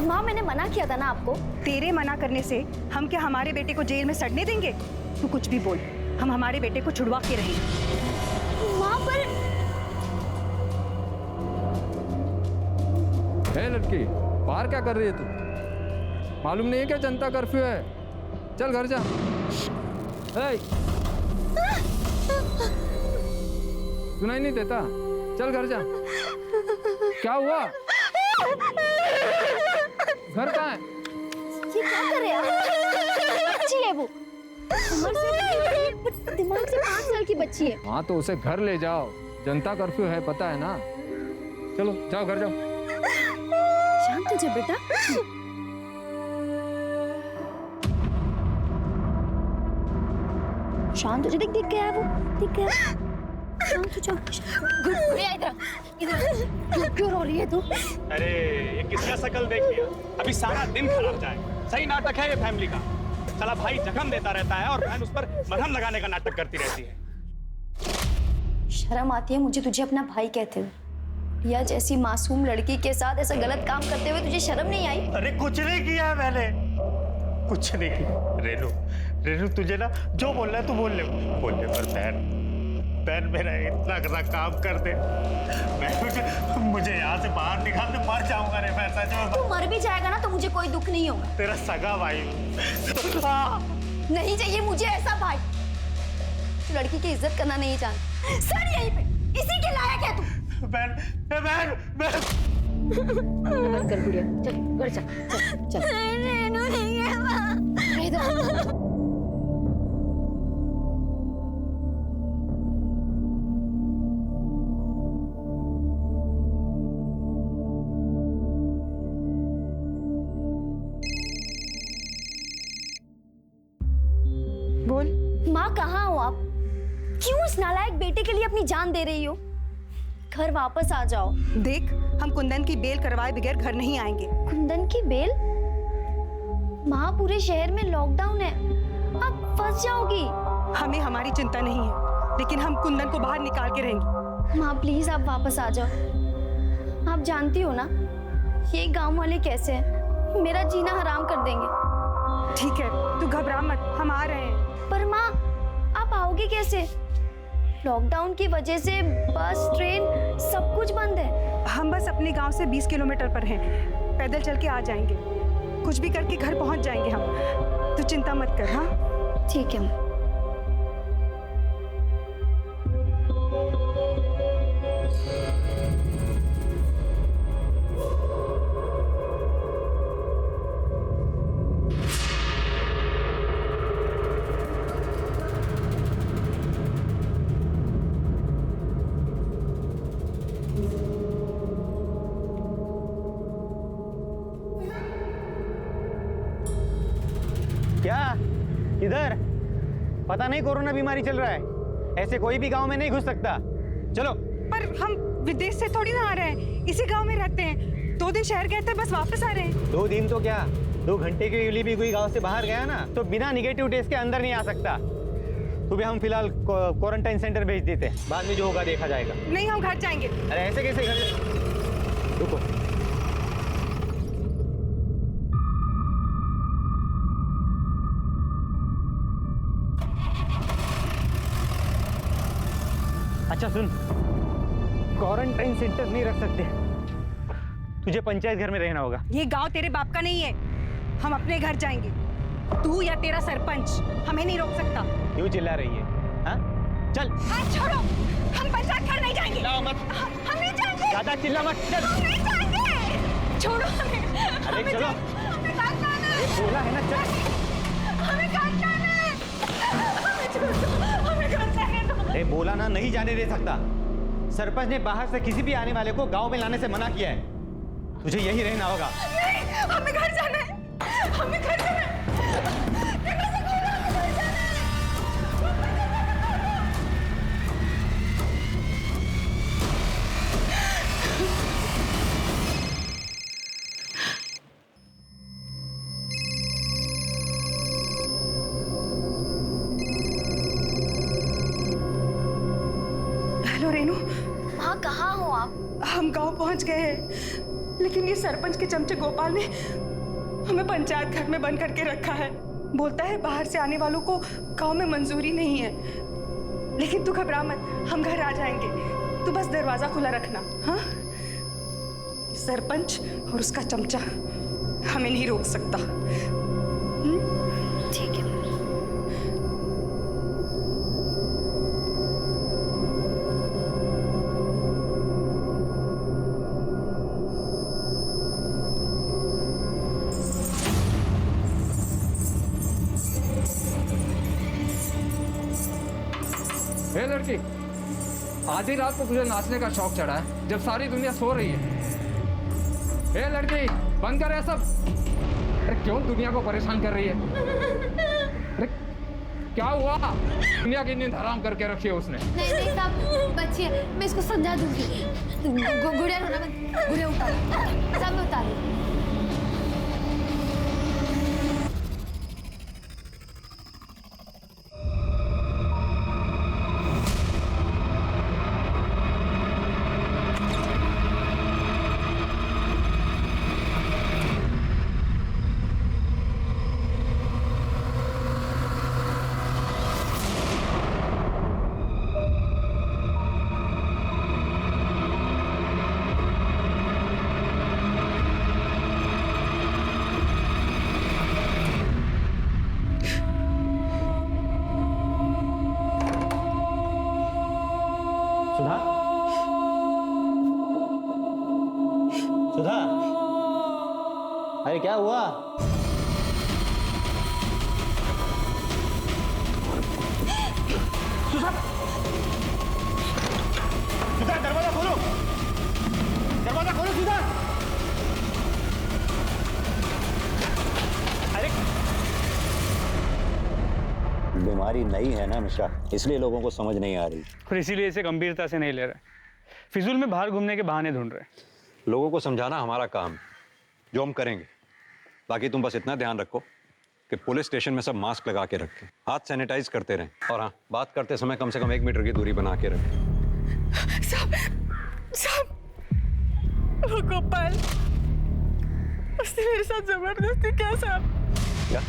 माँ मैंने मना किया था ना आपको। तेरे मना करने से हम क्या हमारे बेटे को जेल में सड़ने देंगे? तू कुछ भी बोल, हम हमारे बेटे को छुड़वा के रहेंगे। माँ पर है लड़की, बाहर क्या कर रही है तू? मालूम नहीं है क्या जनता कर्फ्यू है? चल घर जा। सुनाई नहीं देता? चल घर जा। क्या हुआ? घर कहाँ है? ये क्या कर रहे हैं? बच्ची है वो, उम्र से दिमाग से 5 साल की बच्ची है। हाँ तो उसे घर ले जाओ, जनता कर्फ्यू है पता है ना। चलो जाओ घर जाओ। शांत हो जा बेटा। शांत हो जा। दिख गया वो, दिख गया। शांत हो जा। गुड़िया इधर क्यों रो रही है तू? अरे ये किसका शकल देख लिया? अभी सारा दिन खराब जाए। सही नाटक है ये फैमिली का। साला भाई जख्म देता रहता है और बहन उस पर मरहम लगाने का नाटक करती रहती है। शर्म आती है मुझे तुझे अपना भाई कहते हुए। या जैसी मासूम लड़की के साथ ऐसा गलत काम करते हुए तुझे शर्म नहीं आई? अरे कुछ नहीं किया है मैंने, कुछ नहीं किया। रेनू, रेनू तुझे ना जो बोलना है तू बोल ले पर बहन मेरा इतना बड़ा काम कर दे। मुझे यहाँ से बाहर निकाल दे, मर जाऊंगा रे मैं सच में। तू मर भी जाएगा ना तो मुझे कोई दुख नहीं होगा। तेरा सगा भाई नहीं चाहिए मुझे ऐसा भाई। तू लड़की की इज्जत करना नहीं जानता। सर यहीं पे इसी के लायक है तू। बहन बंद कर गुड़िया, चल घर चल। रेनू नहीं है वहाँ। इधर बोल। माँ कहाँ हो आप? क्यों उस नालायक बेटे के लिए अपनी जान दे रही हो? घर वापस आ जाओ। देख, हम कुंदन की बेल करवाए बगैर घर नहीं आएंगे। कुंदन की बेल? माँ पूरे शहर में लॉकडाउन है, आप फंस जाओगी। हमें हमारी चिंता नहीं है, लेकिन हम कुंदन को बाहर निकाल के रहेंगे। माँ प्लीज आप वापस आ जाओ। आप जानती हो ना ये गांव वाले कैसे हैं, मेरा जीना हराम कर देंगे। ठीक है, तू घबरा मत, हम आ रहे हैं। पर माँ आप आओगे कैसे? लॉकडाउन की वजह से बस ट्रेन सब कुछ बंद है। हम बस अपने गांव से 20 किलोमीटर पर हैं, पैदल चल के आ जाएंगे। कुछ भी करके घर पहुंच जाएंगे हम, तू चिंता मत कर। हाँ ठीक है। क्या इधर पता नहीं कोरोना बीमारी चल रहा है, ऐसे कोई भी गांव में नहीं घुस सकता। चलो। पर हम विदेश से थोड़ी ना आ रहे हैं, इसी गांव में रहते हैं। 2 दिन शहर गए थे, बस वापस आ रहे हैं। 2 दिन तो क्या, 2 घंटे के लिए भी कोई गांव से बाहर गया ना तो बिना निगेटिव टेस्ट के अंदर नहीं आ सकता। तुम्हें हम फिलहाल क्वारंटाइन सेंटर भेज देते हैं, बाद में जो होगा देखा जाएगा। नहीं, हम घर जाएंगे। अरे ऐसे कैसे घर? रुको। अच्छा सुन, क्वारंटाइन सेंटर नहीं रख सकते, तुझे पंचायत घर में रहना होगा। ये गांव तेरे बाप का नहीं है, हम अपने घर जाएंगे। तू या तेरा सरपंच हमें नहीं रोक सकता। क्यों चिल्ला रही है? हाँ? चल। हाथ छोड़ो, हम पंचायत घर नहीं जाएंगे। चिल्लाओ मत। हम नहीं जाएंगे। ज्यादा चिल्ला मत। चल। हम नहीं जाएंगे। छोड़ो हमें। अरे चलो। हमें घर जाना है। बोला है ना, चल। हमें घर जाना है। हमें छोड़ो, हमें घर जाने दो। अरे बोला ना, नहीं जाने दे सकता। सरपंच ने बाहर से किसी भी आने वाले को गांव में लाने से मना किया है। तुझे यही रहना होगा। नहीं, हमें घर जाना है। हमें घर जाना है। हेलो रेनू। माँ कहाँ हो आप? हम गांव पहुंच गए हैं, लेकिन ये सरपंच के चमचे गोपाल ने हमें पंचायत घर में बंद करके रखा है। बोलता है बाहर से आने वालों को गांव में मंजूरी नहीं है। लेकिन तू घबरा मत, हम घर आ जाएंगे, तू बस दरवाजा खुला रखना। हाँ, सरपंच और उसका चमचा हमें नहीं रोक सकता। ठीक है। ए लड़की, आधी रात को तुझे नाचने का शौक चढ़ा है जब सारी दुनिया सो रही है। ए लड़की, बंद कर ये सब। अरे क्यों दुनिया को परेशान कर रही है? अरे क्या हुआ? दुनिया की नींद हराम करके रखी है उसने। नहीं नहीं साहब, बच्ची है, मैं इसको समझा दूंगी। गुड़िया रोना मत, गुड़िया उतार, सब उतार। सुधा, सुधा, अरे क्या हुआ? सुधा, सुधा दरवाजा खोलो, दरवाजा खोलो सुधा। अरे बीमारी नई है ना मिश्रा, इसलिए लोगों को समझ नहीं आ रही और इसीलिए इसे गंभीरता से नहीं ले रहे। फिजूल में बाहर घूमने के बहाने ढूंढ रहे। लोगों को समझाना हमारा काम, जो हम करेंगे। बाकी तुम बस इतना ध्यान रखो कि पुलिस स्टेशन में सब मास्क लगा के रखें, हाथ सैनिटाइज करते रहें, और हाँ, बात करते समय कम से कम 1 मीटर की दूरी बना के रखें। साहब, वो गोपाल, उसने मेरे साथ जबरदस्ती किया साहब। क्या?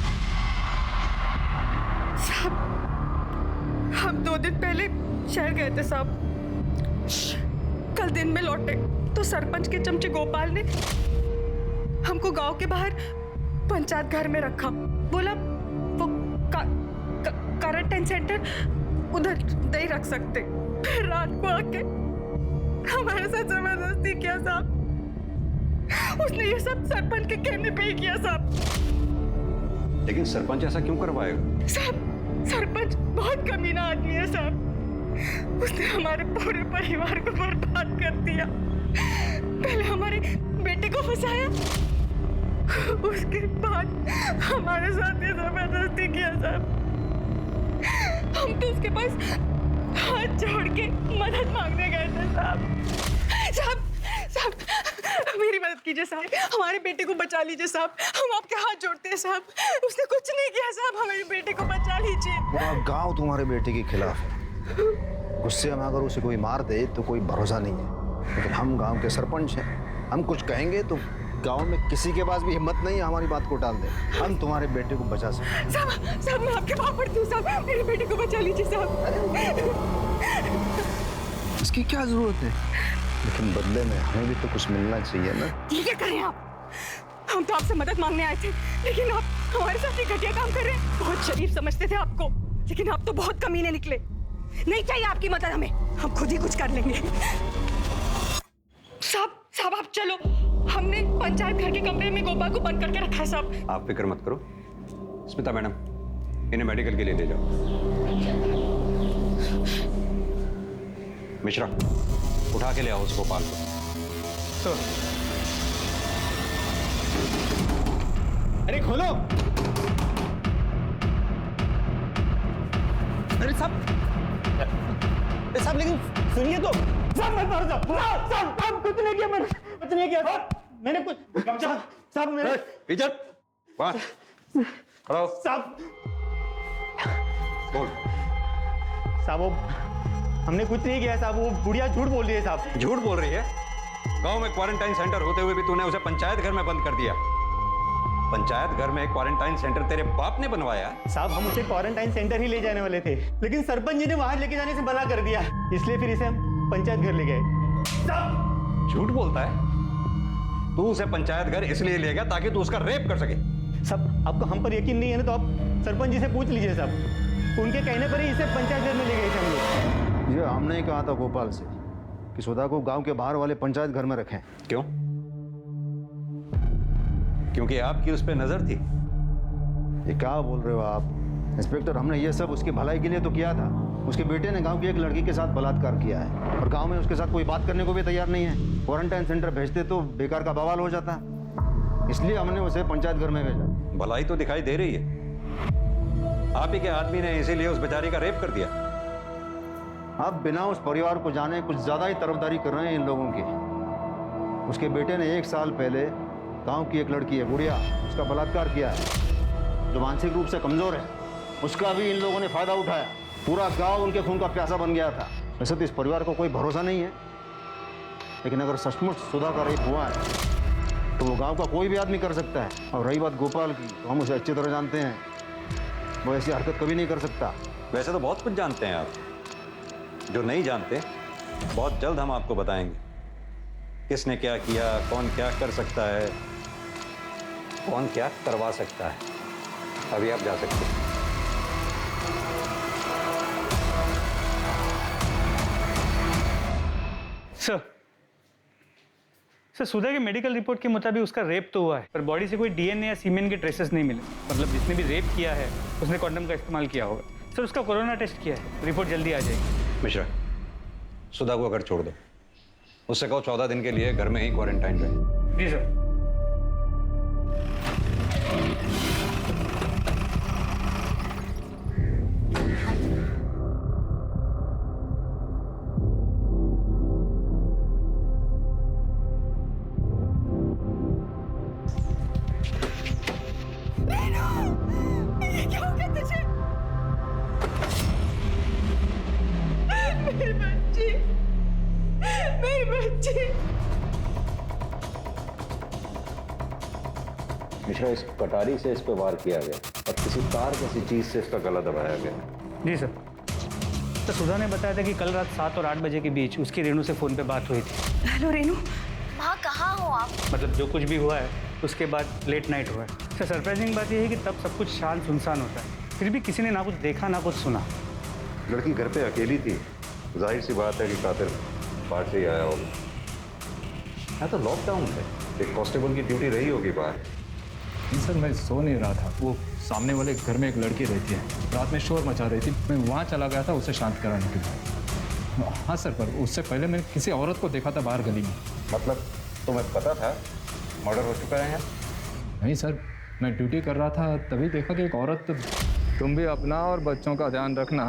साहब, हम 2 दिन पहले शहर गए थे साहब। कल दिन में लौटे तो सरपंच के चमचे गोपाल ने हमको गांव के बाहर पंचायत घर में रखा। बोला वो क्वारंटाइन सेंटर उधर नहीं रख सकते। फिर रात को आके हमारे साथ जबरदस्ती किया साहब। उसने ये सब सरपंच के कहने पे ही किया साहब। लेकिन सरपंच ऐसा क्यों करवाएगा? साहब, सरपंच बहुत कमीना आदमी है साहब। उसने हमारे पूरे परिवार को बर्बाद कर दिया। पहले हमारे बेटे को फंसाया, उसके बाद हमारे साथ ये जबरदस्ती किया साहब। हम तो उसके पास हाथ जोड़ के मदद मांगने गए थे साहब। साहब, साहब मेरी मदद कीजिए साहब, हमारे बेटे को बचा लीजिए साहब। हम आपके हाथ जोड़ते हैं साहब। उसने कुछ नहीं किया साहब, हमारे बेटे को बचा लीजिए। पूरा गांव तुम्हारे बेटे के खिलाफ है। गुस्से में अगर उसे कोई मार दे तो कोई भरोसा नहीं है। लेकिन हम गांव के सरपंच हैं, हम कुछ कहेंगे तो गांव में किसी के पास भी हिम्मत नहीं है हमारी बात को टाल दे। हम तुम्हारे बेटे को बचा सकते। साहब, मैं आपके पाँव पड़ती हूँ साहब, मेरे बेटे को बचा लीजिए साहब। इसकी क्या जरूरत है? लेकिन बदले में हमें भी तो कुछ मिलना चाहिए ना। ठीक है, करें आप। हम तो आपसे मदद मांगने आए थे, लेकिन आप हमारे साथ ये घटिया काम कर रहे हैं। बहुत शरीफ समझते थे आपको, लेकिन आप तो बहुत कमीने निकले। नहीं चाहिए आपकी मदद हमें, हम खुद ही कुछ कर लेंगे। साहब आप चलो, हमने पंचायत घर के कमरे में गोपाल को बंद करके रखा है साहब। आप फिक्र मत करो। स्मिता मैडम, इन्हें मेडिकल के लिए ले जाओ। मिश्रा, उठा के ले आओ उस गोपाल को। अरे खोलो। अरे साहब, लेकिन सुनिए तो। साहब मत मारो साहब, कुछ नहीं किया मैंने, कुछ नहीं किया मैंने कुछ। साहब मेरे इधर बात खड़ो। साहब, बोल। साहब वो हमने कुछ नहीं किया साहब, वो बुढ़िया झूठ बोल रही है साहब। झूठ बोल रही है? गांव में क्वारंटाइन सेंटर होते हुए भी तूने उसे पंचायत घर में बंद कर दिया। पंचायत घर में एक क्वारंटाइन सेंटर तेरे बाप ने बनवाया? साहब हम उसे क्वारंटाइन सेंटर ही ले जाने वाले थे, लेकिन सरपंच जी ने वहां लेके जाने से मना कर दिया, इसलिए फिर इसे हम पंचायत घर ले गए। झूठ बोलता है। तू उसे पंचायत घर इसलिए ले गया ताकि तू उसका रेप कर सके। साहब आपको हम पर यकीन नहीं है ना, तो आप सरपंच जी से पूछ लीजिए साहब, उनके कहने पर ही इसे पंचायत घर में ले गए थे हम लोग। ये हमने ही कहा था गोपाल से कि सुधा को गांव के बाहर वाले पंचायत घर में रखें। क्यों? क्योंकि आपकी उस पर नजर थी। ये क्या बोल रहे हो आप इंस्पेक्टर? हमने ये सब उसकी भलाई के लिए तो किया था। उसके बेटे ने गांव की एक लड़की के साथ बलात्कार किया है और गांव में उसके साथ कोई बात करने को भी तैयार नहीं है। क्वारंटाइन सेंटर भेजते तो बेकार का बवाल हो जाता, इसलिए हमने उसे पंचायत घर में भेजा। भलाई तो दिखाई दे रही है। आप ही के आदमी ने इसीलिए उस बेचारी का रेप कर दिया। आप बिना उस परिवार को जाने कुछ ज्यादा ही तरफदारी कर रहे हैं इन लोगों की। उसके बेटे ने 1 साल पहले गांव की एक लड़की है गुड़िया, उसका बलात्कार किया है, जो मानसिक रूप से कमजोर है। उसका भी इन लोगों ने फायदा उठाया। पूरा गांव उनके खून का प्यासा बन गया था। वैसे तो इस परिवार को कोई भरोसा नहीं है, लेकिन अगर सचमुच सुधा का रेप हुआ है तो वो गांव का कोई भी आदमी कर सकता है। और रही बात गोपाल की, तो हम उसे अच्छी तरह जानते हैं, वो ऐसी हरकत कभी नहीं कर सकता। वैसे तो बहुत कुछ जानते हैं आप, जो नहीं जानते बहुत जल्द हम आपको बताएंगे। किसने क्या किया, कौन क्या कर सकता है, कौन क्या करवा सकता है। अभी आप जा सकते हैं। सर सुधा के मेडिकल रिपोर्ट के मुताबिक उसका रेप तो हुआ है, पर बॉडी से कोई डीएनए या सीमेन के ट्रेसेस नहीं मिले। मतलब जिसने भी रेप किया है उसने कॉन्डम का इस्तेमाल किया होगा। सर उसका कोरोना टेस्ट किया है, रिपोर्ट जल्दी आ जाएगी। मिश्रा, सुधा को घर छोड़ दो। उससे कहो 14 दिन के लिए घर में ही क्वारंटाइन रहे। जी सर। मिश्रा, इस कटारी से इस पे वार किया गया और किसी तार जैसी चीज से इसका गला दबाया गया। जी सर। तो सुधा ने बताया था कि कल रात 7 और 8 बजे के बीच उसकी रेनू से फ़ोन पे बात हुई थी। हेलो रेनू। माँ कहाँ हो आप? मतलब जो कुछ भी हुआ है उसके बाद लेट नाइट हुआ है। सर सरप्राइजिंग बात यह है कि तब सब कुछ शांत सुनसान होता है, फिर भी किसी ने ना कुछ देखा ना कुछ सुना। लड़की घर पे अकेली थी, जाहिर सी बात है कि कातिल बाहर से ही आया होगा। यहाँ तो लॉकडाउन है, एक कांस्टेबल की ड्यूटी रही होगी बाहर। सर मैं सो नहीं रहा था, वो सामने वाले घर में एक लड़की रहती है, रात में शोर मचा रही थी, मैं वहाँ चला गया था उसे शांत कराने के लिए। हाँ सर, पर उससे पहले मैंने किसी औरत को देखा था बाहर गली में। मतलब तुम्हें पता था मर्डर हो चुका है यहाँ? नहीं सर, मैं ड्यूटी कर रहा था तभी देखा कि एक औरत। तुम भी अपना और बच्चों का ध्यान रखना।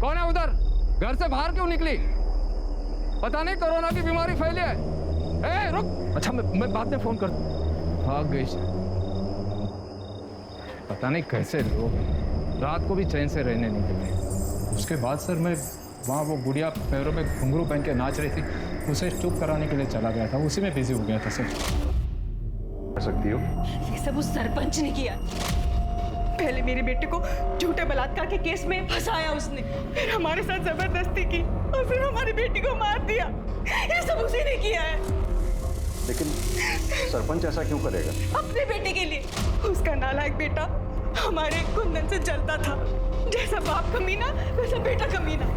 कौन है उधर? घर से बाहर क्यों निकली? पता नहीं कोरोना की बीमारी फैली है। रुक। अच्छा मैं बाद में फोन कर। भाग गई। पता नहीं कैसे लोग रात को भी चैन से रहने नहीं देते। उसके बाद सर मैं वहाँ वो गुड़िया पैरों में घुंघरू पहन के नाच रही थी, उसे चुप कराने के लिए चला गया था, उसी में बिजी हो गया था सर। कर सकती हो? ये सब उस सरपंच ने किया। पहले मेरे बेटे को झूठे बलात्कार के केस में फंसाया उसने, फिर हमारे साथ जबरदस्ती की और फिर हमारी बेटी को मार दिया। ये सब उसी ने किया है। लेकिन सरपंच ऐसा क्यों करेगा? अपने बेटे के लिए। उसका नालायक बेटा हमारे कुंदन से जलता था। जैसा बाप कमीना वैसा बेटा कमीना।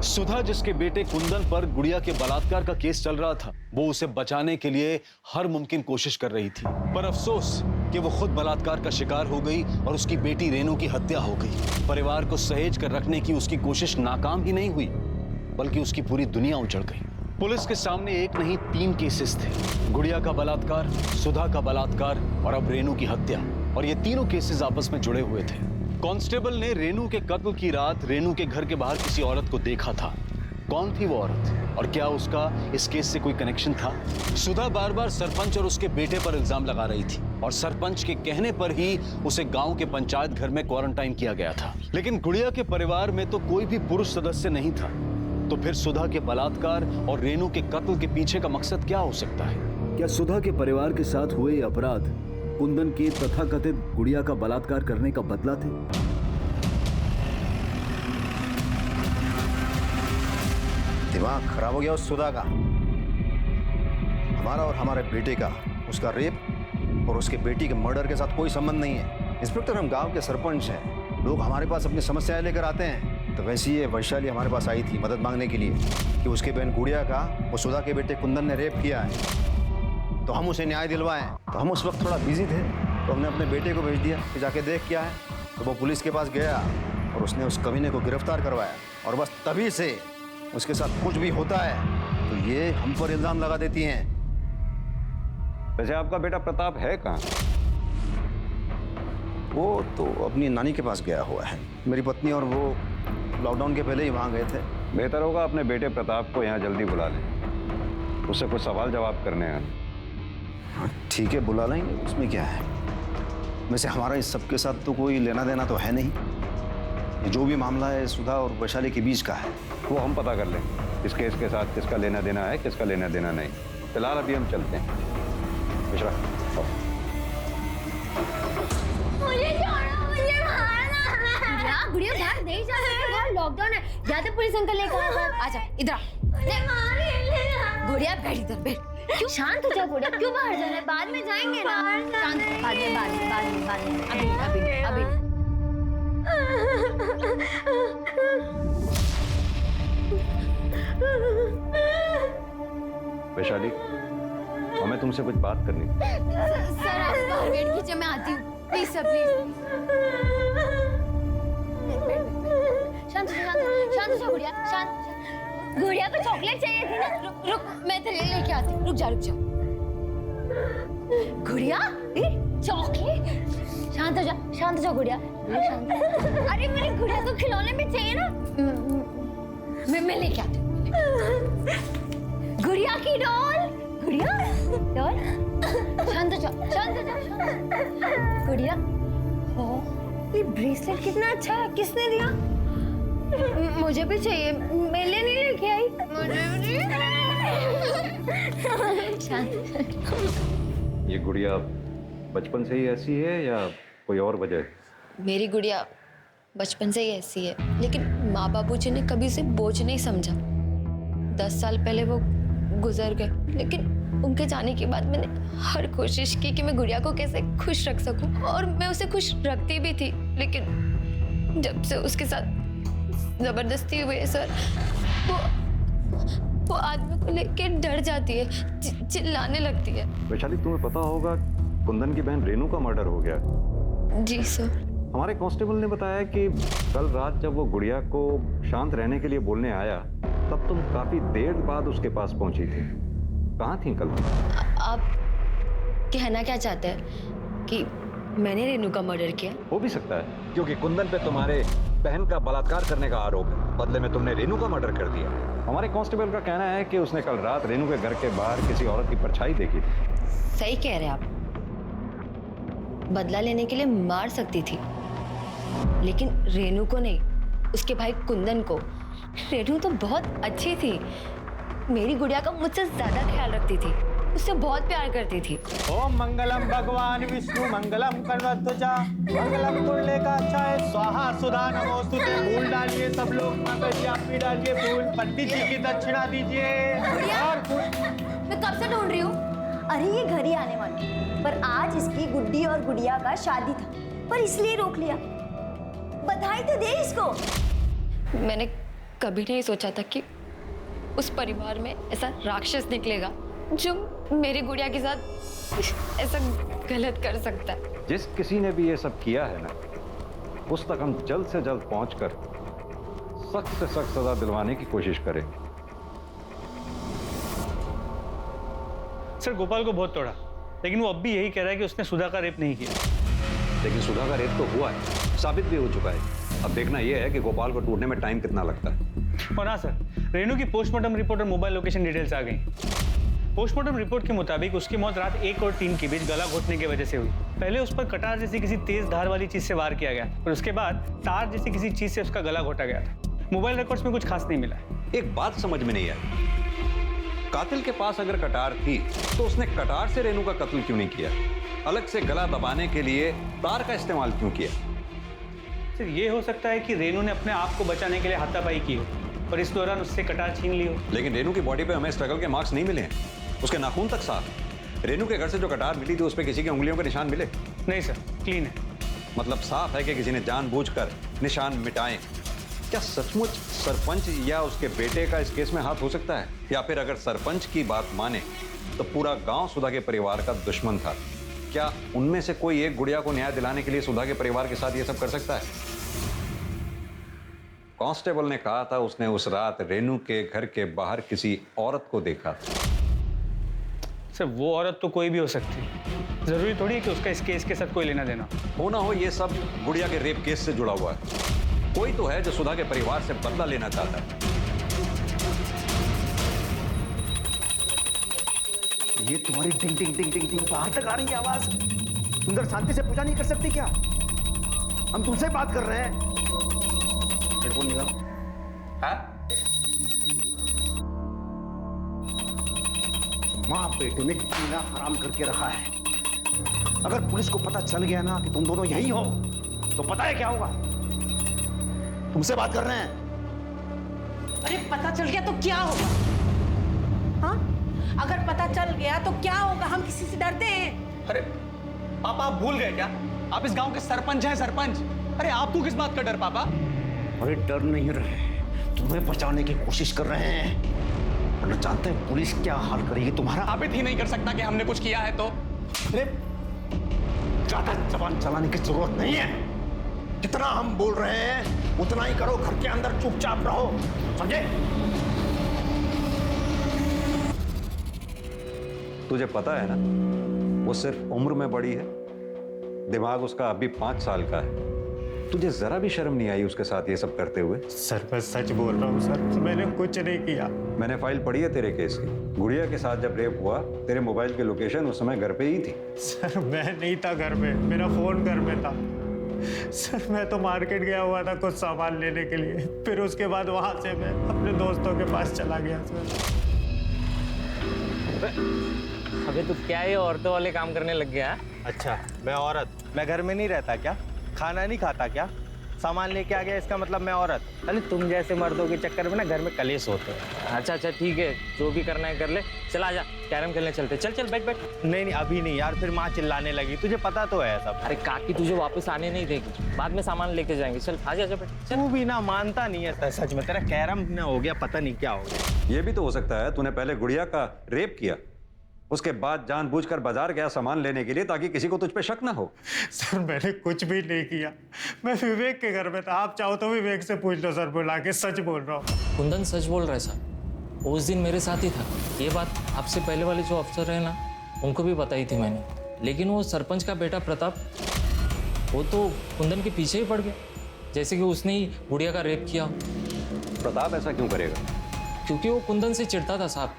सुधा जिसके बेटे कुंदन पर गुड़िया के बलात्कार का केस चल रहा था, वो उसे बचाने के लिए हर मुमकिन कोशिश कर रही थी, पर अफसोस कि वो खुद बलात्कार का शिकार हो गई और उसकी बेटी रेनू की हत्या हो गई। परिवार को सहेज कर रखने की उसकी कोशिश नाकाम ही नहीं हुई, बल्कि उसकी पूरी दुनिया उजड़ गई। पुलिस के सामने एक नहीं 3 केसेस थे, गुड़िया का बलात्कार, सुधा का बलात्कार और अब रेनू की हत्या, और ये तीनों केसेस आपस में जुड़े हुए थे। कांस्टेबल ने रेनू के कत्ल की रात रेनू के घर के बाहर किसी औरत को देखा था, कौन थी वो औरत और क्या उसका इस केस से कोई कनेक्शन था? सुधा बार बार सरपंच और उसके बेटे पर इल्जाम लगा रही थी और सरपंच के कहने पर ही उसे गांव के पंचायत घर में क्वारंटाइन किया गया था। लेकिन गुड़िया के परिवार में तो कोई भी पुरुष सदस्य नहीं था, तो फिर सुधा के बलात्कार और रेनू के कत्ल के पीछे का मकसद क्या हो सकता है? क्या सुधा के परिवार के साथ हुए ये अपराध कुंदन के तथाकथित गुड़िया का बलात्कार करने का बदला थे? दिमाग खराब हो गया उस सुधा का। हमारा और हमारे बेटे का उसका रेप और उसके बेटी के मर्डर के साथ कोई संबंध नहीं है। इंस्पेक्टर, हम गांव के सरपंच हैं, लोग हमारे पास अपनी समस्याएं लेकर आते हैं। तो वैसे ही वैशाली हमारे पास आई थी मदद मांगने के लिए कि उसके बहन गुड़िया का वो सुधा के बेटे कुंदन ने रेप किया है, तो हम उसे न्याय दिलवाएं। तो हम उस वक्त थोड़ा बिजी थे, तो हमने अपने बेटे को भेज दिया कि जाके देख क्या है। तो वो पुलिस के पास गया और उसने उस कमीने को गिरफ्तार करवाया, और बस तभी से उसके साथ कुछ भी होता है तो ये हम पर इल्जाम लगा देती हैं। वैसे आपका बेटा प्रताप है कहाँ? वो तो अपनी नानी के पास गया हुआ है। मेरी पत्नी और वो लॉकडाउन के पहले ही वहाँ गए थे। बेहतर होगा अपने बेटे प्रताप को यहाँ जल्दी बुला लें, उससे कुछ सवाल जवाब करने हैं। ठीक है, बुला लेंगे, उसमें क्या है। वैसे हमारा इस सब के साथ तो कोई लेना देना तो है नहीं। ये जो भी मामला है सुधा और वैशाली के बीच का है, वो हम पता कर लेंगे इस केस के साथ किसका लेना देना है, किसका लेना देना नहीं। फिलहाल अभी हम चलते हैं। मिश्रा, आओ। मुझे छोड़ो, मुझे मारना। गुड़िया बाहर नहीं जा सकती, बाहर लॉकडाउन है। याद है पुलिस अंकल ने कहा था। आजा इधर आ। गुड़िया बैठ इधर, बैठ। क्यों शांत हो जा गुड़िया, क्यों बाहर जाना है? बाद में जाएंगे ना। शांत, बाद में अभी। वैशाली, हमें तुमसे कुछ बात करनी थी। सर आप बाहर वेट कीजिए, मैं आती हूँ। Please sir, please. शांत हो जा गुड़िया, शांत। गुड़िया को चॉकलेट चाहिए थी ना। रुक, मैं तेरे लिए लेके आती हूँ। रुक जा। गुड़िया, चॉकलेट। शांत हो जा गुड़िया, शांत। अरे मेरी गुड़िया को खिलौने भी चाहिए ना। मैं लेके आती हूँ। गुड़िया की डॉल। शांत हो जा। गुड़िया, ये ब्रेसलेट कितना अच्छा है, किसने दिया? मुझे भी चाहिए, मेरे लिए नहीं लेके आई। शांत। ये गुड़िया बचपन से ही ऐसी है या कोई और वजह है? मेरी गुड़िया बचपन से ही ऐसी है, लेकिन माँ बाबूजी ने कभी उसे बोझ नहीं समझा। 10 साल पहले वो गुजर गए, लेकिन उनके जाने के बाद मैंने हर कोशिश की कि मैं गुड़िया को कैसे खुश रख सकूं, और मैं उसे खुश रखती भी थी। लेकिन जब से उसके साथ जबरदस्ती हुई है सर, वो आदमी को लेके डर जाती है, चिल्लाने लगती है। वैशाली, तुम्हें पता होगा कुंदन की बहन रेनू का मर्डर हो गया। जी सर। हमारे कांस्टेबल ने बताया कि कल रात जब वो गुड़िया को शांत रहने के लिए बोलने आया, तब तुम काफी देर बाद उसके पास पहुंची थी। कहाँ थी कल? आप कहना क्या चाहते हैं कि मैंने रेनू का मर्डर किया? हो भी सकता है, क्योंकि कुंदन पे तुम्हारे बहन का बलात्कार करने का आरोप है। बदले में तुमने रेनू का मर्डर कर दिया। हमारे कांस्टेबल का कहना है कि उसने कल रात रेनू के घर के बाहर किसी औरत की परछाई देखी थी। सही कह रहे हैं आप। बदला लेने के लिए मार सकती थी, लेकिन रेनू को नहीं, उसके भाई कुंदन को। रेनू तो बहुत अच्छी थी, मेरी गुड़िया का मुझसे ज्यादा ख्याल रखती थी, उससे बहुत प्यार करती थी। ओम मंगलम भगवान विष्णु मंगलम कन्वध्वजा मंगलम कुंडलेकाक्षाय स्वाहा सुधा नमोस्तुते। फूल डालिए सब लोग, माता जी आप भी डालिए फूल। पंडित जी की दक्षिणा दीजिए। और मैं कब से ढूंढ रही हूँ। अरे ये घर ही आने वाली, पर आज इसकी गुड्डी और गुड़िया का शादी था, पर इसलिए रोक लिया। बधाई तो दे इसको। मैंने कभी नहीं सोचा था कि उस परिवार में ऐसा राक्षस निकलेगा जो मेरी गुड़िया के साथ ऐसा गलत कर सकता है। जिस किसी ने भी ये सब किया है ना, उस तक हम जल्द से जल्द पहुंचकर सख्त से सख्त सजा दिलवाने की कोशिश करें। सर गोपाल को बहुत तोड़ा, लेकिन वो अब भी यही कह रहा है कि उसने सुधा का रेप नहीं किया। लेकिन सुधा का रेप तो हुआ है, साबित भी हो चुका है। अब देखना यह है कि गोपाल को टूटने में टाइम कितना लगता है। और हाँ सर, रेनू की पोस्टमार्टम रिपोर्ट और मोबाइल लोकेशन डिटेल्स आ गई। पोस्टमार्टम रिपोर्ट के मुताबिक उसकी मौत रात 1 और 3 के बीच गला घोटने की वजह से हुई। पहले उस पर कटार जैसी किसी तेज धार वाली चीज से वार किया गया और उसके बाद तार जैसी किसी चीज से उसका गला घोटा गया था। मोबाइल रिकॉर्ड्स में कुछ खास नहीं मिला। एक बात समझ में नहीं आई, कातिल के पास अगर कटार थी तो उसने कटार से रेनू का कत्ल क्यों नहीं किया? अलग से गला दबाने के लिए तार का इस्तेमाल क्यों किया? सर ये हो सकता है कि रेनू ने अपने आप को बचाने के लिए हाथापाई की हो और इस दौरान उससे कटार छीन ली हो। लेकिन रेनू की बॉडी पे हमें स्ट्रगल के मार्क्स नहीं मिले हैं, उसके नाखून तक साफ। रेनू के घर से जो कटार मिली थी उस पर किसी की उंगलियों के निशान मिले? नहीं सर, क्लीन है। मतलब साफ है कि किसी ने जानबूझकर निशान मिटाए। क्या सचमुच सरपंच या उसके बेटे का इस केस में हाथ हो सकता है? या फिर अगर सरपंच की बात माने तो पूरा गांव सुधा के परिवार का दुश्मन था। क्या उनमें से कोई एक गुड़िया को न्याय दिलाने के लिए सुधा के परिवार के साथ ये सब कर सकता है? कांस्टेबल ने कहा था उसने उस रात रेनू के घर के बाहर किसी औरत को देखा था। सर वो औरत तो कोई भी हो सकती है, जरूरी थोड़ी है कि उसका इस केस के साथ कोई लेना देना हो ना हो। ये सब गुड़िया के रेप केस से जुड़ा हुआ है। कोई तो है जो सुधा के परिवार से बदला लेना चाहता है। ये तुम्हारी टिंग टिंग टिंग टिंग टिंग बाहर तक आ रही है आवाज। सुंदर शांति से पूजा नहीं कर सकती क्या? हम तुमसे बात कर रहे हैं। हेडफोन निकाल। माँ बेटे ने जीना हराम करके रखा है। अगर पुलिस को पता चल गया ना कि तुम दोनों यही हो तो पता है क्या होगा? तुमसे बात कर रहे हैं। अरे पता चल गया तो क्या होगा? हाँ, अगर पता चल गया तो क्या होगा? हम किसी से डरते हैं? अरे पापा आप भूल गए क्या? आप इस गांव के सरपंच हैं, सरपंच। अरे आपको किस बात का डर पापा? अरे डर नहीं रहे, तुम्हें बचाने की कोशिश कर रहे हैं। वरना जानते हैं पुलिस क्या हाल करेगी तुम्हारा? साबित ही नहीं कर सकता कि हमने कुछ किया है तो। अरे ज्यादा जबान चलाने की जरूरत नहीं है। जितना हम बोल रहे हैं उतना ही करो। घर के अंदर चुपचाप रहो, समझे? तुझे पता है ना वो सिर्फ उम्र में बड़ी है, दिमाग उसका अभी 5 साल का है। तुझे जरा भी शर्म नहीं आई उसके साथ ये सब करते हुए? सर मैं सच बोल रहा हूँ सर, मैंने कुछ नहीं किया। मैंने फाइल पढ़ी है तेरे केस की। गुड़िया के साथ जब रेप हुआ तेरे मोबाइल की लोकेशन उस समय घर पे ही थी। सर मैं नहीं था घर में, मेरा फोन घर में था। सर मैं तो मार्केट गया हुआ था कुछ सामान लेने के लिए, फिर उसके बाद वहां से मैं अपने दोस्तों के पास चला गया सर। अबे तू क्या ये औरतों वाले काम करने लग गया? अच्छा मैं औरत, मैं घर में नहीं रहता क्या? खाना नहीं खाता क्या? सामान लेके आ गया इसका मतलब मैं औरत? अरे तुम जैसे मर्दों के चक्कर में ना घर में कलेश होते हैं। अच्छा अच्छा ठीक है, जो भी करना है कर ले। चल आजा कैरम खेलने चलते। चल चल बैठ बैठ। नहीं नहीं अभी नहीं यार, फिर माँ चिल्लाने लगी, तुझे पता तो है सब। अरे काकी तुझे वापस आने नहीं देगी, बाद में सामान लेके जाएंगे। चल आजा आजा बैठ। तू भी ना मानता नहीं है सच में, तेरा कैरम ना हो गया, पता नहीं क्या हो गया। ये भी तो हो सकता है तूने पहले गुड़िया का रेप किया, उसके बाद जानबूझकर बाजार गया सामान लेने के लिए ताकि किसी को तुझ पे शक ना हो। सर मैंने कुछ भी नहीं किया, मैं विवेक के घर में था। आप चाहो तो विवेक से पूछ लो सर, बुला के। सच बोल रहा हूँ। कुंदन सच बोल रहा है साहब, उस दिन मेरे साथ ही था। ये बात आपसे पहले वाले जो अफसर है ना उनको भी बताई थी मैंने। लेकिन वो सरपंच का बेटा प्रताप, वो तो कुंदन के पीछे ही पड़ गया, जैसे कि उसने ही गुड़िया का रेप किया। प्रताप ऐसा क्यों करेगा? क्योंकि वो कुंदन से चिढ़ता था साहब।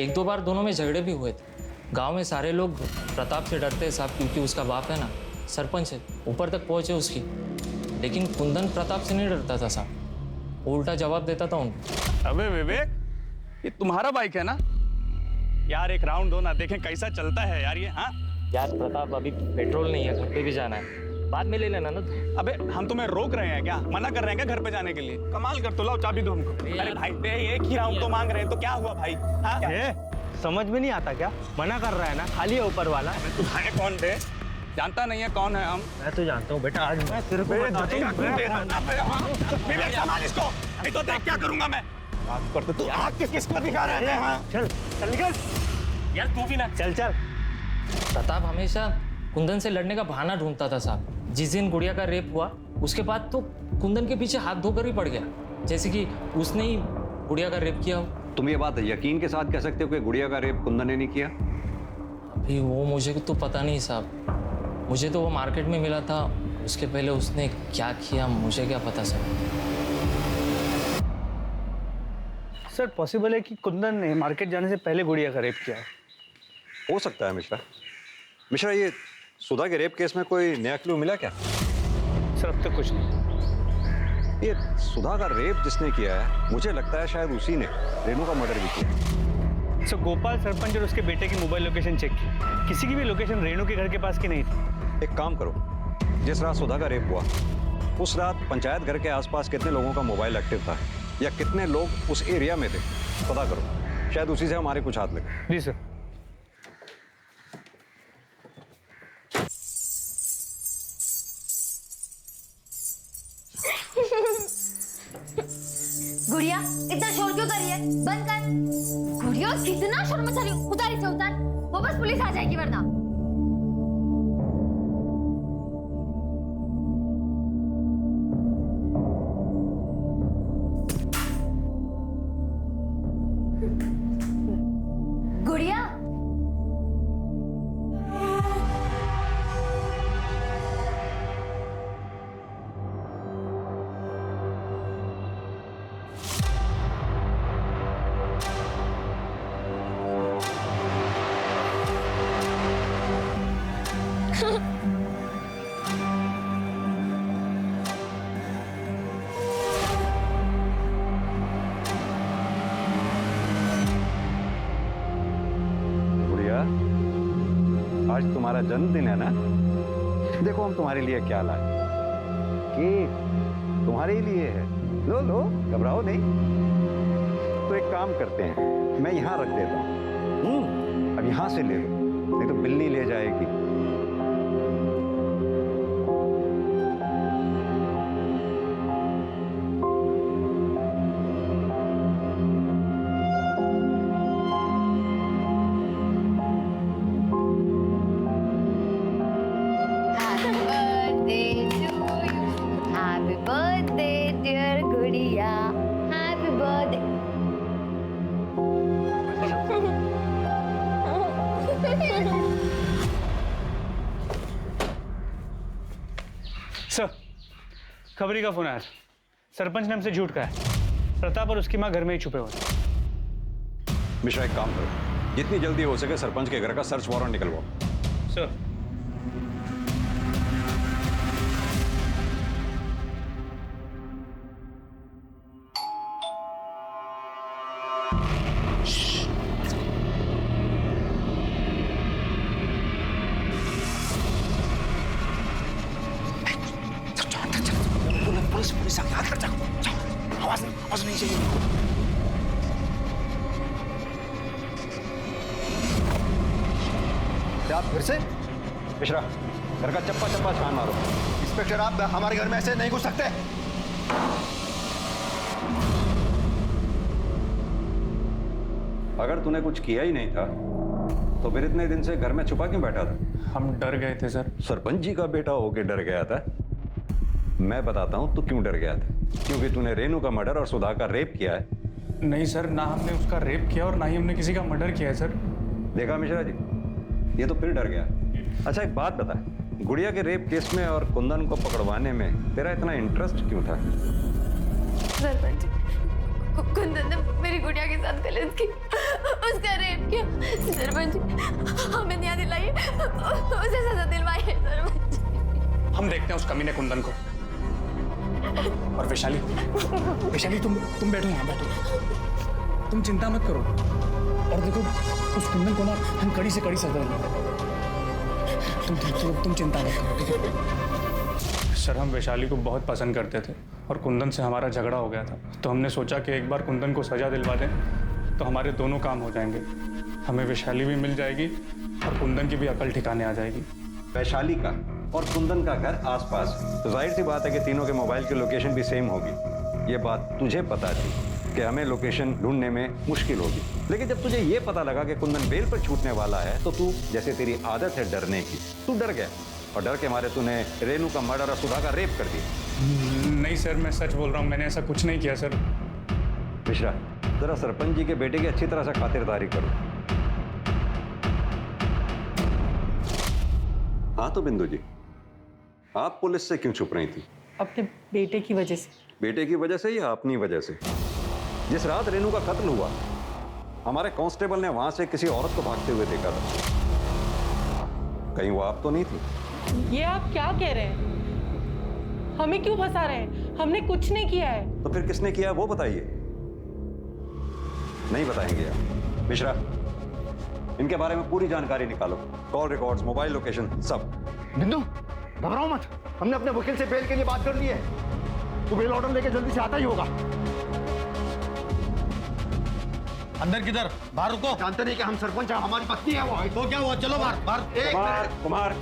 1-2 बार दोनों में झगड़े भी हुए थे। गांव में सारे लोग प्रताप से डरते हैं साहब, क्योंकि उसका बाप है ना सरपंच है, ऊपर तक पहुंचे उसकी। लेकिन कुंदन प्रताप से नहीं डरता था साहब, वो उल्टा जवाब देता था उनको। अबे विवेक, ये तुम्हारा बाइक है ना यार? एक राउंड दो ना, देखें कैसा चलता है यार ये। हाँ यार प्रताप अभी पेट्रोल नहीं है, घर पे भी जाना है, बाद में ले लेना ना तू। अबे हम तुम्हें रोक रहे हैं क्या? मना कर रहे हैं क्या घर पे जाने के लिए? कमाल कर, तो लाओ चाबी दो हमको। अरे भाई बे एक ही राउंड तो मांग रहे हैं, तो क्या हुआ भाई? हाँ समझ में नहीं आता क्या? मना कर रहा है ना, खाली है ऊपर वाला। तू है कौन बे? जानता नहीं है कौन है हम? मैं तो जानता हूँ बेटा, आज मैं तेरे को बताता हूँ इसको, नहीं तो देख क्या करूंगा मैं। बात करते तू आग किसको दिखा रहे हैं? चल चल निकल यार तू भी ना चल चल। प्रताप हमेशा कुंदन से लड़ने का बहाना ढूंढता था साहब। जिस दिन गुड़िया का रेप हुआ उसके बाद तो कुंदन के पीछे हाथ धोकर ही पड़ गया, जैसे कि उसने ही गुड़िया का रेप किया हो। तुम ये बात यकीन के साथ कह सकते हो कि गुड़िया का रेप कुंदन ने नहीं किया? अभी वो मुझे तो पता नहीं साहब, मुझे तो वो मार्केट में मिला था, उसके पहले उसने क्या किया मुझे क्या पता साहब। सर पॉसिबल है कि कुंदन ने मार्केट जाने से पहले गुड़िया का रेप किया है। हो सकता है मिश्रा। मिश्रा, ये सुधा के रेप केस में कोई नया क्लू मिला क्या? सर अब तक कुछ नहीं। ये सुधा का रेप जिसने किया है, मुझे लगता है शायद उसी ने रेनू का मर्डर भी किया। सर गोपाल सरपंच और उसके बेटे की मोबाइल लोकेशन चेक की, किसी की भी लोकेशन रेनू के घर के पास की नहीं थी। एक काम करो, जिस रात सुधा का रेप हुआ उस रात पंचायत घर के आसपास कितने लोगों का मोबाइल एक्टिव था या कितने लोग उस एरिया में थे, पता करो, शायद उसी से हमारे कुछ हाथ लगे। जी सर। गुड़िया इतना शोर क्यों कर रही है? बंद कर। गुड़िया कितना शोर मचा रही है? उतार इसे, उतार। वो बस पुलिस आ जाएगी वरना। गुड़िया आज तुम्हारा जन्मदिन है ना? देखो हम तुम्हारे लिए क्या लाए। केक तुम्हारे ही लिए है, लो लो, घबराओ नहीं। तो एक काम करते हैं, मैं यहाँ रख देता हूँ, अब यहाँ से ले लो, नहीं तो बिल्ली ले जाएगी। सर खबरी का फोन आया। सरपंच ने हमसे झूठ कहा है। प्रताप और उसकी माँ घर में ही छुपे हुए। मिश्रा एक काम करो, जितनी जल्दी हो सके सरपंच के घर का सर्च वारंट निकलवाओ। सर पुलिस आके हाथ कर जाओ। आवाज नहीं चाहिए। क्या फिर से? मिश्रा घर का चप्पा चप्पा छान मारो। इंस्पेक्टर आप हमारे घर में ऐसे नहीं घुस सकते। अगर तूने कुछ किया ही नहीं था तो फिर इतने दिन से घर में छुपा क्यों बैठा था? हम डर गए थे सर। सरपंच जी का बेटा होके डर गया था? मैं बताता हूँ तू क्यों डर गया था। क्योंकि तूने रेनू का मर्डर और सुधा का रेप किया है। नहीं सर, ना हमने उसका रेप किया और ना ही हमने किसी का मर्डर किया है सर। देखा मिश्रा जी, ये तो फिर डर गया। अच्छा एक बात बता, गुड़िया के रेप केस में और कुंदन को पकड़वाने में तेरा इतना इंटरेस्ट क्यों था? सरपंच, कुंदन ने मेरी गुड़िया के साथ गलत की, उसका रेप किया। सरपंच हमें न्याय दिलाइए, उसे सजा दिलवाइए सरपंच। हम देखते हैं उस कमीने कुंदन को। और वैशाली तुम बैठो यहाँ, बैठो, तुम चिंता मत करो। और देखो उस कुंदन को ना हम कड़ी से कड़ी सजा देंगे। तुम चिंता मत करो, ठीक है? सर हम वैशाली को बहुत पसंद करते थे और कुंदन से हमारा झगड़ा हो गया था, तो हमने सोचा कि एक बार कुंदन को सजा दिलवा दें तो हमारे दोनों काम हो जाएंगे। हमें वैशाली भी मिल जाएगी और कुंदन की भी अकल ठिकाने आ जाएगी। वैशाली का और कुंदन का घर आसपास, तो जाहिर सी बात है कि तीनों के मोबाइल की लोकेशन भी सेम होगी। ये बात तुझे पता थी कि हमें लोकेशन ढूंढने में मुश्किल होगी, लेकिन जब तुझे ये पता लगा कि कुंदन बेल पर छूटने वाला है तो तू, जैसे तेरी आदत है डरने की, तू डर गया और डर के मारे तूने रेनू का मर्डर और सुधा का रेप कर दिया। नहीं सर, मैं सच बोल रहा हूँ, मैंने ऐसा कुछ नहीं किया सर। मिश्रा जरा सरपंच जी के बेटे की अच्छी तरह से खातिरदारी करो। हाँ तो बिंदु जी, आप पुलिस से क्यों छुप रही थी? अपने बेटे की वजह से। बेटे की वजह से या अपनी वजह से? जिस रात रेनू का कत्ल हुआ, हमारे कांस्टेबल ने वहां से किसी औरत को भागते हुए देखा था। कहीं वो आप तो नहीं थी? ये आप क्या कह रहे हैं? हमें क्यों फंसा रहे हैं? हमने कुछ नहीं किया है। तो फिर किसने किया वो बताइए। नहीं बताएंगे आप? मिश्रा, इनके बारे में पूरी जानकारी निकालो, कॉल रिकॉर्ड्स, मोबाइल लोकेशन, सब। बिंदु, घबराओ मत, हमने अपने वकील से बेल के लिए बात कर ली है। तू बेल ऑर्डर लेके जल्दी से आता ही होगा। अंदर किधर? बाहर रुको। जानते नहीं कि हम सरपंच हैं, हमारी पत्नी है वो। तो क्या हुआ? चलो बाहर बाहर। कुमार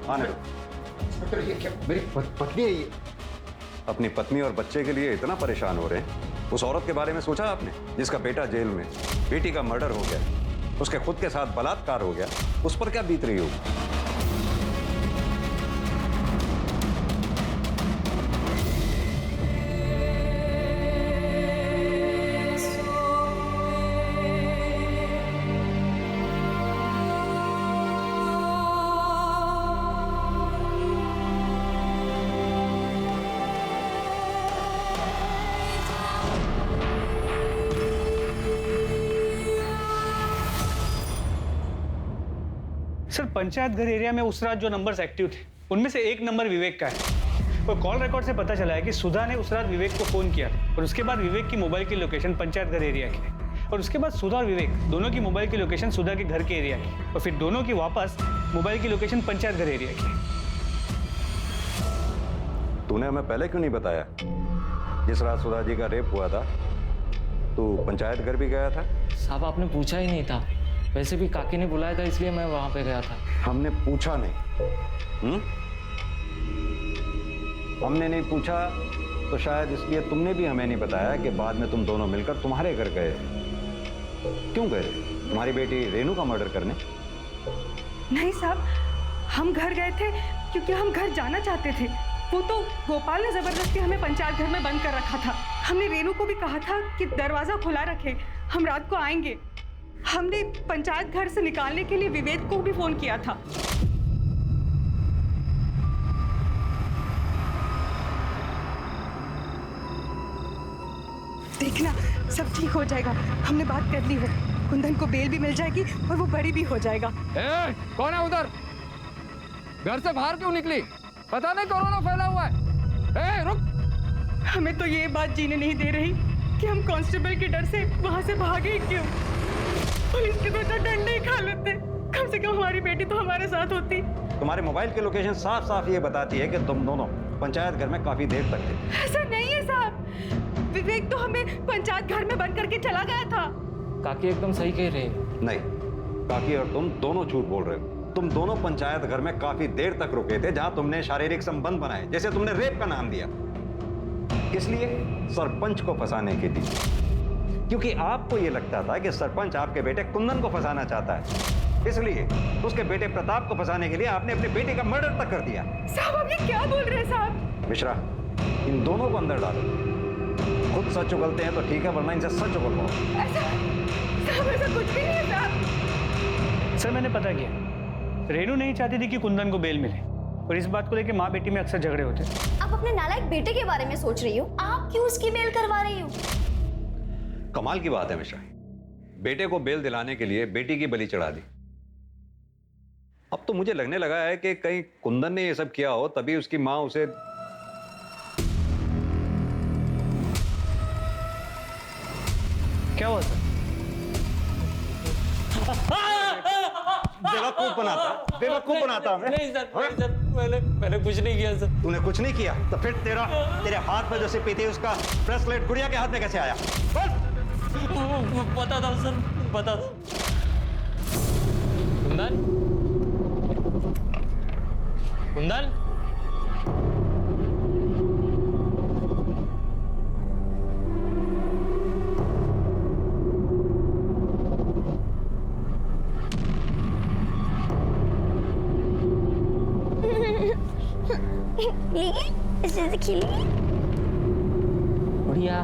आने दो। मेरी पत्नी है ये। अपनी पत्नी और बच्चे के लिए इतना परेशान हो रहे हैं। उस औरत के बारे में सोचा आपने जिसका बेटा जेल में, बेटी का मर्डर हो गया, उसके खुद के साथ बलात्कार हो गया, उस पर क्या बीत रही होगी? सर, पंचायत घर एरिया में उस रात जो नंबर्स एक्टिव थे उनमें से एक नंबर विवेक का है और कॉल रिकॉर्ड से पता चला है कि सुधा ने उस रात विवेक को फोन किया और उसके बाद विवेक की मोबाइल की लोकेशन पंचायत घर एरिया की है और उसके बाद सुधा और विवेक दोनों की मोबाइल की लोकेशन सुधा के घर के एरिया की और फिर दोनों की वापस मोबाइल की लोकेशन पंचायत घर एरिया की। तूने हमें पहले क्यों नहीं बताया? जिस रात सुधा जी का रेप हुआ था तू पंचायत घर भी गया था? साहब आपने पूछा ही नहीं था, वैसे भी काकी ने बुलाया था इसलिए मैं वहां पे गया था। हमने पूछा नहीं। हमने नहीं पूछा तो शायद इसलिए तुमने भी हमें नहीं बताया कि बाद में तुम दोनों मिलकर तुम्हारे घर गए। क्यों गए? तुम्हारी बेटी रेनू का मर्डर करने? नहीं साहब, हम घर गए थे क्योंकि हम घर जाना चाहते थे। वो तो गोपाल ने जबरदस्ती हमें पंचायत घर में बंद कर रखा था। हमने रेनू को भी कहा था कि दरवाजा खुला रखे, हम रात को आएंगे। हमने पंचायत घर से निकालने के लिए विवेक को भी फोन किया था। देखना, सब ठीक हो जाएगा। हमने बात कर ली है, कुंदन को बेल भी मिल जाएगी और वो बरी भी हो जाएगा। कौन है उधर? घर से बाहर क्यों निकली? पता नहीं कोरोना फैला हुआ है। रुक। हमें तो ये बात जीने नहीं दे रही कि हम कांस्टेबल के डर से वहां से भागे क्यों। पुलिस के तो डंडे ही खा लेते, कम से कम हमारी बेटी तो हमारे साथ होती। तुम्हारे मोबाइल की लोकेशन साफ साफ ये बताती है कि तुम दोनों पंचायत घर में काफी देर तक थे। ऐसा नहीं है साहब, विवेक तो हमें पंचायत घर में बंद करके चला गया था। काकी एकदम सही कह रहे हैं। नहीं, काकी और तुम दोनों झूठ बोल रहे हो। तुम दोनों पंचायत घर में काफी देर तक रुके थे जहां तुमने शारीरिक संबंध बनाए, जैसे तुमने रेप का नाम दिया। किस लिए? सरपंच को फंसाने के लिए। क्योंकि आपको यह लगता था कि सरपंच आपके बेटे कुंदन को फंसाना चाहता है, इसलिए उसके बेटे प्रताप को फंसाने के लिए आपने अपने बेटे का मर्डर तक कर दिया। साहब आप ये क्या बोल रहे हैं साहब? मिश्रा, इन दोनों को अंदर डालो। खुद सच उगलते हैं तो ठीक है, वरना इनसे सच उगलवाओ। ऐसा कुछ भी नहीं है साहब। सर, मैंने पता किया, रेनू नहीं चाहती थी कि कुंदन को बेल मिले और इस बात को लेकर माँ बेटी में अक्सर झगड़े होते। आप अपने नालायक बेटे के बारे में सोच रही हो, आप क्यों उसकी बेल करवा रही हो? कमाल की बात है मिश्रा, बेटे को बेल दिलाने के लिए बेटी की बलि चढ़ा दी। अब तो मुझे लगने लगा है कि कहीं कुंदन ने ये सब किया हो, तभी उसकी माँ उसे। क्या हुआ सर? बेवकूफ बनाता हमें। नहीं सर, मैंने कुछ नहीं किया सर। तूने कुछ नहीं किया तो फिर तेरे हाथ में जो सिपी थी उसका ब्रेसलेट गुड़िया के हाथ में कैसे आया? पता था सर, पता था। कुंदन, कुंदन, इसे खिली बढ़िया।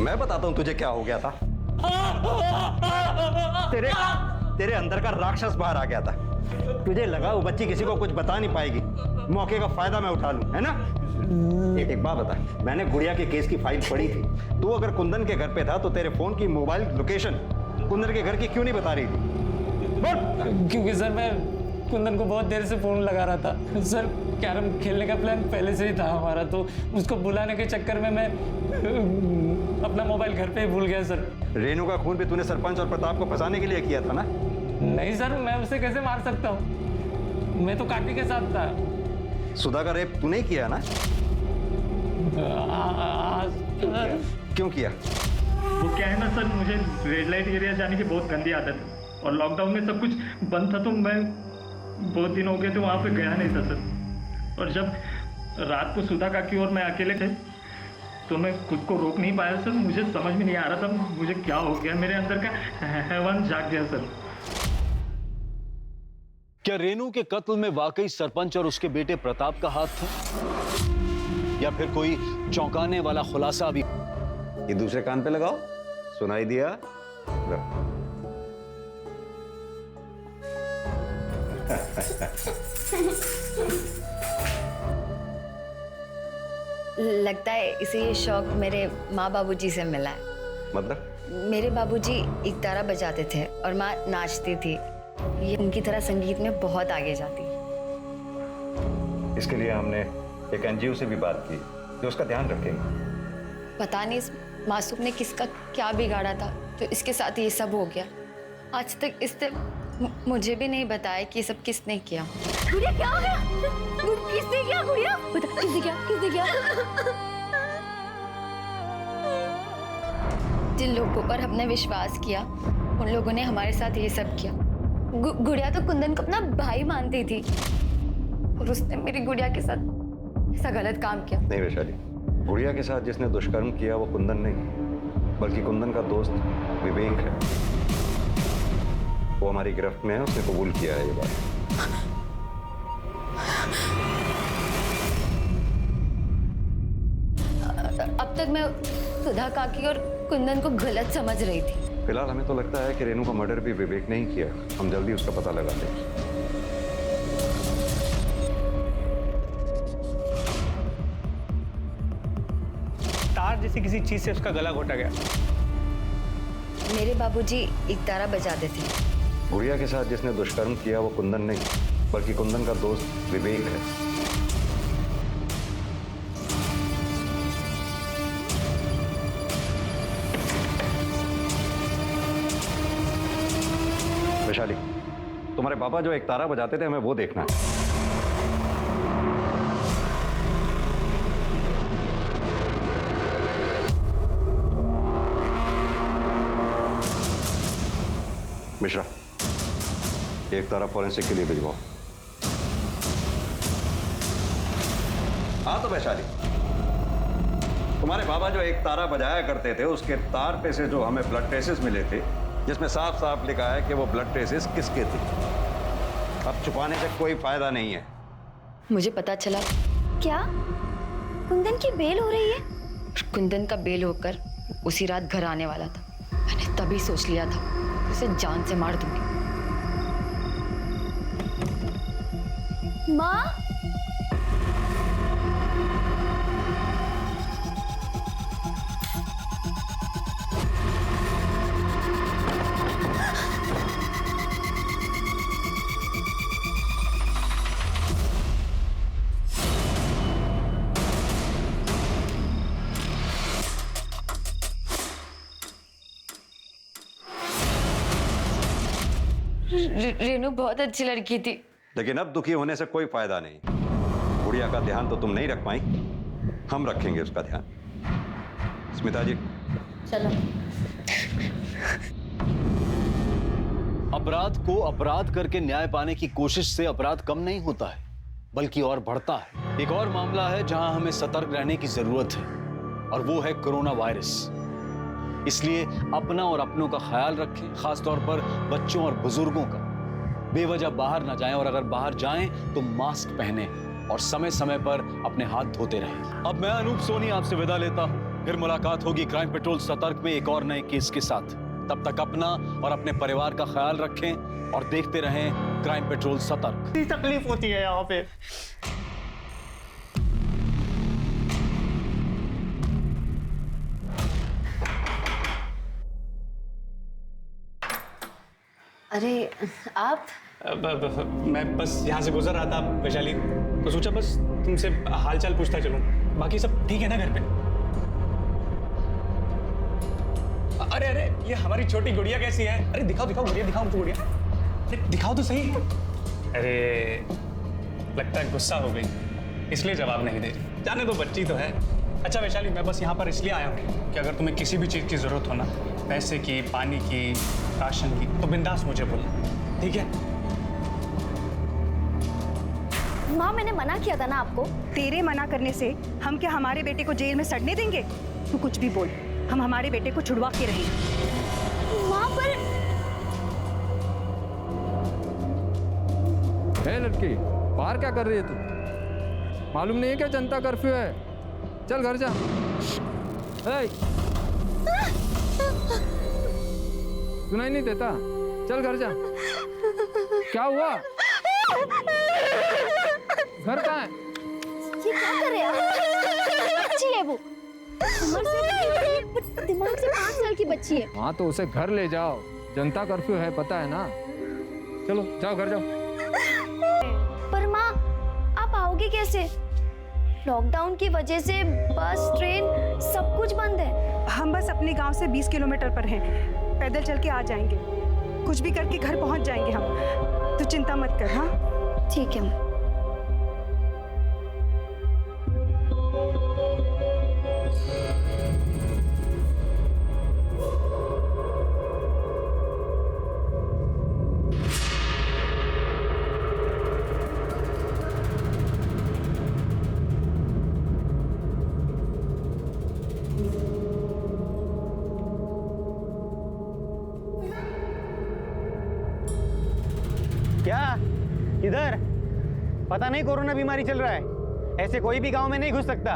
मैं बताता हूं तुझे क्या हो गया था। तेरे अंदर का राक्षस बाहर आ गया था। तुझे लगा वो बच्ची किसी को कुछ बता नहीं पाएगी, मौके का फायदा मैं उठा लूं, है ना? एक बात बता, मैंने गुड़िया के केस की फाइल पढ़ी थी। तू अगर कुंदन के घर पे था तो तेरे फोन की मोबाइल लोकेशन कुंदन के घर की क्यों नहीं बता रही थी? बोल। क्योंकि सर मैं कुंदन को बहुत देर से फोन लगा रहा था सर। कैरम खेलने का प्लान पहले से ही था हमारा, तो उसको बुलाने के चक्कर में मैं अपना मोबाइल घर पे ही भूल गया सर। रेनू का खून भी तूने सरपंच और प्रताप को फंसाने के लिए किया था ना? नहीं सर, मैं उसे कैसे मार सकता हूँ? मैं तो काकी के साथ था। सुधा का रेप तूने ही किया ना? क्यों किया? वो क्या है ना सर, मुझे रेड लाइट एरिया जाने की बहुत गंदी आदत है और लॉकडाउन में सब कुछ बंद था तो मैं बहुत दिन हो गए थे वहाँ पे गया नहीं था सर। और जब रात को सुधा काकी और मैं अकेले थे तो मैं खुद को रोक नहीं पाया सर। मुझे समझ में नहीं आ रहा था मुझे क्या हो गया, मेरे अंदर का हैवान जाग गया सर। क्या रेनू के कत्ल में वाकई सरपंच और उसके बेटे प्रताप का हाथ था, या फिर कोई चौंकाने वाला खुलासा अभी? ये दूसरे कान पे लगाओ, सुनाई दिया? लगता है इसे ये शौक मेरे माँ बाबूजी से मिला है। मतलब? मेरे बाबूजी एक तारा बजाते थे और माँ नाचती थी। ये उनकी तरह संगीत में बहुत आगे जाती। इसके लिए हमने एक एनजीओ से भी बात की जो उसका ध्यान रखेंगे। पता नहीं इस मासूम ने किसका क्या बिगाड़ा था तो इसके साथ ये सब हो गया। आज तक इसने मुझे भी नहीं बताया कि ये सब किसने किया। गुड़िया क्या हो गया? किसने किया गुड़िया? बता किसने किया? किसने किया? जिन लोगों पर हमने विश्वास किया उन लोगों ने हमारे साथ ये सब किया। गुड़िया तो कुंदन को अपना भाई मानती थी और उसने मेरी गुड़िया के साथ ऐसा गलत काम किया। नहीं वैशाली, गुड़िया के साथ जिसने दुष्कर्म किया वो कुंदन नहीं बल्कि कुंदन का दोस्त विवेक है। वो हमारी गिरफ्त में है, उसने कबूल किया है ये बात। अब तक मैं सुधा काकी और कुंदन को गलत समझ रही थी। फिलहाल हमें तो लगता है कि रेनू का मर्डर भी विवेक ने ही किया। हम जल्दी उसका पता लगा लेंगे। तार जैसी किसी चीज से उसका गला घोटा गया। मेरे बाबूजी एक तारा बजाते थे। गुड़िया के साथ जिसने दुष्कर्म किया वो कुंदन नहीं बल्कि कुंदन का दोस्त विवेक है। वैशाली, तुम्हारे पापा जो एक तारा बजाते थे हमें वो देखना है। मिश्रा, एक तारा फॉरेंसिक के लिए भिजवाओ। हाँ तो वैशाली, तुम्हारे बाबा जो एक तारा बजाया करते थे उसके तार पे से जो हमें ब्लड ट्रेसेस मिले थे जिसमें साफ साफ लिखा है कि वो ब्लड ट्रेसेस किसके थे। अब छुपाने से कोई फायदा नहीं है। मुझे पता चला। क्या कुंदन की बेल हो रही है? कुंदन का बेल होकर उसी रात घर आने वाला था। मैंने तभी सोच लिया था उसे जान से मार दूंगी। माँ, रेनू बहुत अच्छी लड़की थी। लेकिन अब दुखी होने से कोई फायदा नहीं। गुड़िया का ध्यान तो तुम नहीं रख पाई, हम रखेंगे उसका ध्यान। स्मिता जी चलो। अपराध को अपराध करके न्याय पाने की कोशिश से अपराध कम नहीं होता है बल्कि और बढ़ता है। एक और मामला है जहां हमें सतर्क रहने की जरूरत है और वो है कोरोना वायरस। इसलिए अपना और अपनों का ख्याल रखें, खासतौर पर बच्चों और बुजुर्गों का। बेवजह बाहर ना जाएं और अगर बाहर जाएं तो मास्क पहनें और समय समय पर अपने हाथ धोते रहें। अब मैं अनूप सोनी आपसे विदा लेता हूं। फिर मुलाकात होगी क्राइम पेट्रोल सतर्क में एक और नए केस के साथ। तब तक अपना और अपने परिवार का ख्याल रखें और देखते रहें क्राइम पेट्रोल सतर्क। तकलीफ होती है यहाँ पे। अरे आप मैं बस यहाँ से गुजर रहा था वैशाली, तो सोचा बस तुमसे हालचाल पूछता चलूं। बाकी सब ठीक है ना घर पे? अरे अरे ये हमारी छोटी गुड़िया कैसी है? अरे दिखाओ दिखाओ गुड़िया, दिखाओ मुझे गुड़िया, अरे दिखाओ तो सही। अरे लगता है गुस्सा हो गई, इसलिए जवाब नहीं दे रही। जाने दो, बच्ची तो है। अच्छा वैशाली, मैं बस यहाँ पर इसलिए आया हूँ कि अगर तुम्हें किसी भी चीज़ की ज़रूरत हो ना, पैसे की, पानी की, राशन की, तो बिंदास मुझे बोलना, ठीक है? माँ मैंने मना किया था ना आपको। तेरे मना करने से हम क्या हमारे बेटे को जेल में सड़ने देंगे? तू कुछ भी बोल, हम हमारे बेटे को छुड़वा के रहेंगे। माँ पर है लड़की, बाहर क्या कर रही है तू? मालूम नहीं है क्या जनता कर्फ्यू है? चल घर जा। सुनाई नहीं देता? चल घर जा। क्या हुआ? घर कहाँ है? ये क्या कर रहे हैं आप? बच्ची है वो, उम्र से दिमाग से 5 साल की बच्ची है। हाँ तो उसे घर ले जाओ, जनता कर्फ्यू है, पता है ना? चलो जाओ घर जाओ। पर माँ आप आओगे कैसे? लॉकडाउन की वजह से बस, ट्रेन सब कुछ बंद है। हम बस अपने गांव से 20 किलोमीटर पर हैं, पैदल चल के आ जाएंगे। कुछ भी करके घर पहुंच जाएंगे हम, तो चिंता मत कर। हाँ ठीक है। क्या इधर पता नहीं कोरोना बीमारी चल रहा है, ऐसे कोई भी गांव में नहीं घुस सकता।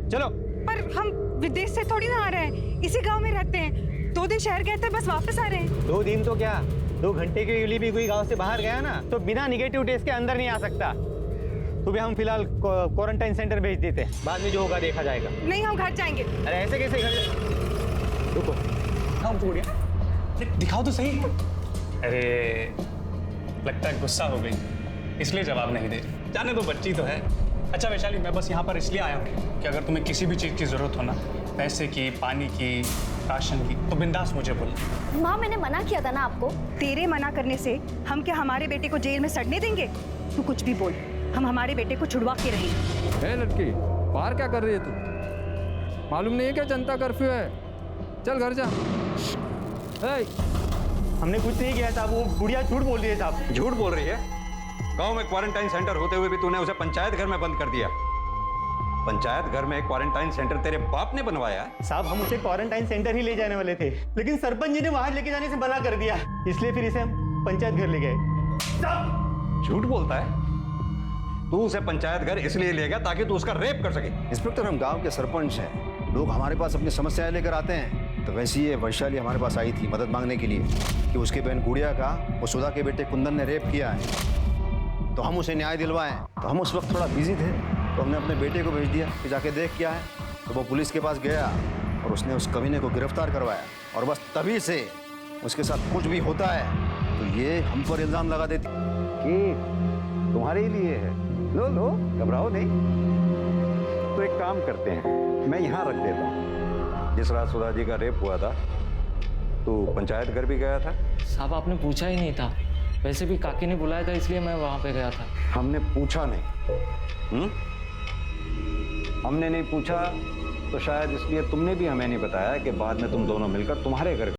चलो। पर हम विदेश से थोड़ी ना आ रहे हैं, इसी गांव में रहते हैं। 2 दिन शहर गए थे, बस वापस आ रहे हैं। 2 दिन तो क्या, 2 घंटे के लिए भी कोई गांव से बाहर गया ना तो बिना निगेटिव टेस्ट के अंदर नहीं आ सकता। तुम्हें हम फिलहाल क्वारंटाइन सेंटर भेज देते हैं, बाद में जो होगा देखा जाएगा। नहीं हम घर जाएंगे। अरे ऐसे कैसे घर? रुको, दिखाओ तो सही। अरे लगता है गुस्सा हो गई, इसलिए जवाब नहीं दे रही। जाने दो, बच्ची तो है। अच्छा वैशाली, मैं बस यहाँ पर इसलिए आया हूँ कि अगर तुम्हें किसी भी चीज़ की ज़रूरत हो ना, पैसे की, पानी की, राशन की, तो बिंदास मुझे बोलना। माँ मैंने मना किया था ना आपको। तेरे मना करने से हम क्या हमारे बेटे को जेल में सड़ने देंगे? तू कुछ भी बोल, हम हमारे बेटे को छुड़वा के रहेंगे। है लड़की, बाहर क्या कर रही है तू? मालूम नहीं है क्या जनता कर्फ्यू है? चल घर जा। हमने कुछ नहीं किया साहब, वो गुड़िया झूठ बोल रही है साहब। झूठ बोल रही है? गांव में क्वारंटाइन सेंटर होते हुए भी तूने उसे पंचायत घर में बंद कर दिया। पंचायत घर में एक क्वारंटाइन सेंटर तेरे बाप ने बनवाया है? साहब हम उसे क्वारंटाइन सेंटर ही ले जाने वाले थे, लेकिन सरपंच जी ने वहां लेके जाने से मना कर दिया, इसलिए फिर इसे हम पंचायत घर ले गए। झूठ बोलता है? तू उसे पंचायत घर इसलिए ले गया ताकि तू उसका रेप कर सके। इंस्पेक्टर हम गांव के सरपंच हैं, लोग हमारे पास अपनी समस्याएं लेकर आते हैं। तो वैसे ये वैशाली हमारे पास आई थी मदद मांगने के लिए कि उसके बहन गुड़िया का वो सुधा के बेटे कुंदन ने रेप किया है, तो हम उसे न्याय दिलवाएं। तो हम उस वक्त थोड़ा बिजी थे, तो हमने अपने बेटे को भेज दिया कि जाके देख क्या है। तो वो पुलिस के पास गया और उसने उस कमीने को गिरफ्तार करवाया, और बस तभी से उसके साथ कुछ भी होता है तो ये हम पर इल्ज़ाम लगा देती कि तुम्हारे ही लिए है। लो लो, घबराओ नहीं। तो एक काम करते हैं, मैं यहाँ रख देता हूँ। जिस रात सुधा जी का रेप हुआ था, तो पंचायत घर भी गया था? साहब आपने पूछा ही नहीं था, वैसे भी काकी ने बुलाया था इसलिए मैं वहाँ पे गया था। हमने पूछा नहीं। हमने नहीं पूछा तो शायद इसलिए तुमने भी हमें नहीं बताया कि बाद में तुम दोनों मिलकर तुम्हारे घर